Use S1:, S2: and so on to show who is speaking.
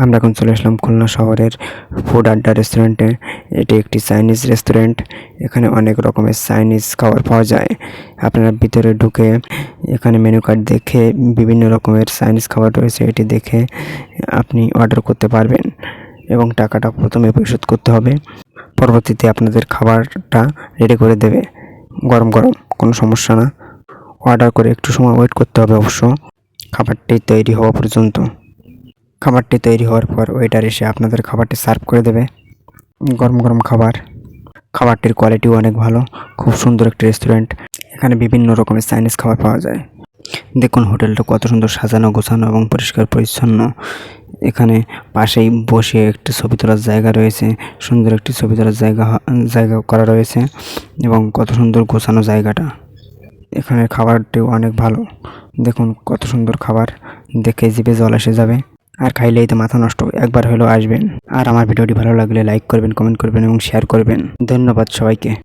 S1: আমরা এখন চলে আসলাম খুলনা শহরের ফুড আড্ডা রেস্টুরেন্টে। এটি একটি চাইনিজ রেস্টুরেন্ট। এখানে অনেক রকমের চাইনিজ খাবার পাওয়া যায়। আপনারা ভিতরে ঢুকে এখানে মেনু কার্ড দেখে বিভিন্ন রকমের চাইনিজ খাবার রয়েছে, এটি দেখে আপনি অর্ডার করতে পারবেন এবং টাকাটা প্রথমে পরিশোধ করতে হবে। পরবর্তীতে আপনাদের খাবারটা রেডি করে দেবে গরম গরম, কোনো সমস্যা না। অর্ডার করে একটু সময় ওয়েট করতে হবে অবশ্য, খাবারটি তৈরি হওয়া পর্যন্ত। খাবারটি তৈরি হওয়ার পর ওয়েটার এসে আপনাদের খাবারটি সার্ভ করে দেবে। গরম গরম খাবারটির কোয়ালিটিও অনেক ভালো। খুব সুন্দর একটি রেস্টুরেন্ট। এখানে বিভিন্ন রকমের চাইনিজ খাবার পাওয়া যায়। দেখুন হোটেলটা কত সুন্দর সাজানো গোছানো এবং পরিষ্কার পরিচ্ছন্ন। এখানে পাশেই বসে একটি ছবি তোলার জায়গা রয়েছে। সুন্দর একটি ছবি তোলার জায়গা করা রয়েছে এবং কত সুন্দর গোছানো জায়গাটা। এখানে খাবারটিও অনেক ভালো। দেখুন কত সুন্দর খাবার, দেখে জিভে জল এসে যাবে। আর খাইলেই তো মাথা নষ্ট, একবার হলেও আসবেন। আর আমার ভিডিওটি ভালো লাগলে লাইক করবেন, কমেন্ট করবেন এবং শেয়ার করবেন। ধন্যবাদ সবাইকে।